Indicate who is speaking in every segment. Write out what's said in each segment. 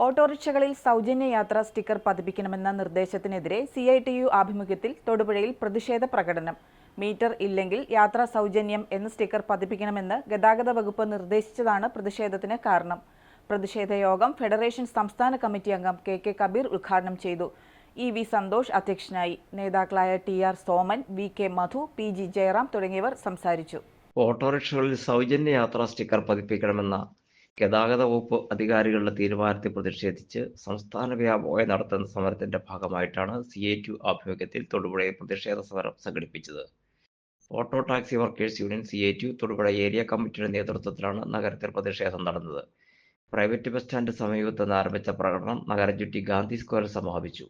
Speaker 1: ഓട്ടോറിക്ഷകളിൽ സൗജന്യ യാത്രാ sticker പതിപ്പിക്കണമെന്ന നിർദ്ദേശത്തിനെതിരെ CITU ആഭിമുഖ്യത്തിൽ തൊടുപുഴയിൽ പ്രതിഷേധ പ്രകടനം. മീറ്റർ ഇല്ലെങ്കിൽ യാത്രാ സൗജന്യം എന്ന സ്റ്റിക്കർ പതിപ്പിക്കണമെന്ന് ഗതാഗത വകുപ്പ് നിർദ്ദേശിച്ചതാണ് പ്രതിഷേധത്തിന് കാരണം. പ്രതിഷേധ യോഗം ഫെഡറേഷൻ സംസ്ഥാന കമ്മിറ്റി അംഗം KK കബീർ ഉദ്ഘാടനം ചെയ്തു. EV സന്തോഷ് അധ്യക്ഷനായി. നേതാക്കളായ TR സോമൻ, VK മധു, PG ജയറാം തുടങ്ങിയവർ സംസാരിച്ചു.
Speaker 2: ഓട്ടോറിക്ഷകളിൽ സൗജന്യ യാത്രാ സ്റ്റിക്കർ പതിപ്പിക്കണമെന്ന ഗതാഗത വകുപ്പ് അധികാരികളുടെ തീരുമാനത്തിൽ പ്രതിഷേധിച്ച് സംസ്ഥാന വ്യാപകമായി നടത്തുന്ന സമരത്തിന്റെ ഭാഗമായിട്ടാണ് CITU ആഭിമുഖ്യത്തിൽ തൊടുപുഴയിൽ പ്രതിഷേധ സമരം സംഘടിപ്പിച്ചത്. Auto taxi workers union CITU Thodupuzha area കമ്മിറ്റിയുടെ നേതൃത്വത്തിലാണ് നഗരത്തിൽ പ്രതിഷേധം നടന്നത്. പ്രൈവറ്റ് ബസ് സ്റ്റാൻഡ് സമീപത്ത് നിന്ന് ആരംഭിച്ച പ്രകടനം നഗരം ചുറ്റി ഗാന്ധി സ്ക്വയറിൽ സമാപിച്ചു.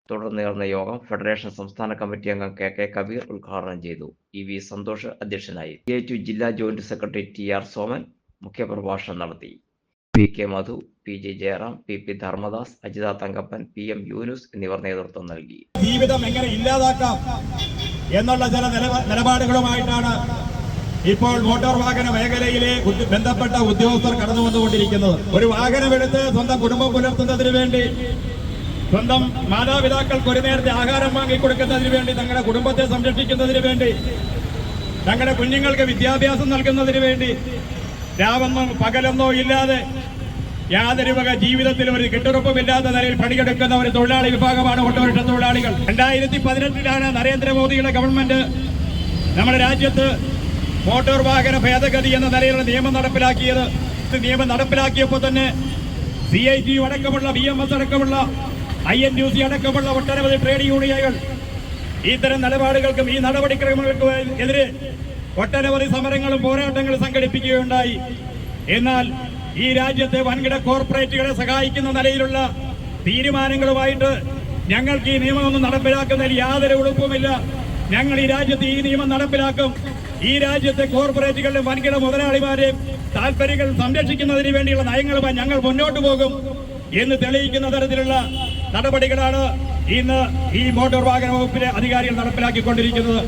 Speaker 2: തുടർന്ന് നടന്ന യോഗം ഫെഡറേഷൻ സംസ്ഥാന കമ്മിറ്റി അംഗം KK കബീർ ഉദ്ഘാടനം ചെയ്തു. EV സന്തോഷ് അധ്യക്ഷനായി. CITU ജില്ലാ ജോയിന്റ് സെക്രട്ടറി TR സോമൻ മുഖ്യപ്രഭാഷണം നടത്തി. VK മധു, PG Jayaram, PP Dharmadas, Ajitha Thankappan, PM Yunus എന്നിവർ നേതൃത്വം നൽകി.
Speaker 3: ജീവിതം എങ്ങനെ ഇല്ലാതാക്കാം എന്നുള്ള ചില നിലപാടുകളുമായിട്ടാണ് ഇപ്പോൾ മോട്ടോർ വാഹന മേഖലയിലെ ബന്ധപ്പെട്ട ഉദ്യോഗസ്ഥർ കടന്നു വന്നുകൊണ്ടിരിക്കുന്നത്. ഒരു വാഹനമെടുത്ത് സ്വന്തം കുടുംബം പുലർത്തുന്നതിന് വേണ്ടി, സ്വന്തം മാതാപിതാക്കൾക്ക് ഒരു നേരത്തെ ആഹാരം വാങ്ങിക്കൊടുക്കുന്നതിന് വേണ്ടി, തങ്ങളുടെ കുടുംബത്തെ സംരക്ഷിക്കുന്നതിന് വേണ്ടി, തങ്ങളുടെ കുഞ്ഞുങ്ങൾക്ക് വിദ്യാഭ്യാസം നൽകുന്നതിന് വേണ്ടി രാവെന്നോ പകലെന്നോ ഇല്ലാതെ യാതൊരു വക ജീവിതത്തിലും ഒരു കെട്ടുറപ്പുമില്ലാത്ത നിലയിൽ പണിയെടുക്കുന്ന ഒരു തൊഴിലാളി വിഭാഗമാണ് ഓട്ടോറിക്ഷ തൊഴിലാളികൾ. 2018 നരേന്ദ്രമോദിയുടെ ഗവൺമെന്റ് നമ്മുടെ രാജ്യത്ത് മോട്ടോർ വാഹന ഭേദഗതി എന്ന നിലയിലുള്ള നിയമം നടപ്പിലാക്കിയത്. നിയമം നടപ്പിലാക്കിയപ്പോൾ തന്നെ CITU അടക്കമുള്ള BMS അടക്കമുള്ള INTUC അടക്കമുള്ള ഒട്ടനവധി ട്രേഡ് യൂണിയനുകൾ ഇത്തരം നിലപാടുകൾക്കും ഈ നടപടിക്രമങ്ങൾക്കും എതിരെ ഒട്ടനവധി സമരങ്ങളും പോരാട്ടങ്ങളും സംഘടിപ്പിക്കുകയുണ്ടായി. എന്നാൽ ഈ രാജ്യത്തെ വൻകിട കോർപ്പറേറ്റുകളെ സഹായിക്കുന്ന നിലയിലുള്ള തീരുമാനങ്ങളുമായിട്ട് ഞങ്ങൾക്ക് ഈ നിയമമൊന്നും നടപ്പിലാക്കുന്നതിൽ യാതൊരു ഉറപ്പുമില്ല. ഞങ്ങൾ ഈ രാജ്യത്ത് ഈ നിയമം നടപ്പിലാക്കും. ഈ രാജ്യത്തെ കോർപ്പറേറ്റുകളുടെ വൻകിട മുതലാളിമാരെയും താല്പര്യങ്ങൾ സംരക്ഷിക്കുന്നതിന് വേണ്ടിയുള്ള നയങ്ങളുമായി ഞങ്ങൾ മുന്നോട്ട് പോകും എന്ന് തെളിയിക്കുന്ന തരത്തിലുള്ള നടപടികളാണ് ഇന്ന് ഈ മോട്ടോർ വാഹന വകുപ്പിലെ അധികാരികൾ നടപ്പിലാക്കിക്കൊണ്ടിരിക്കുന്നത്.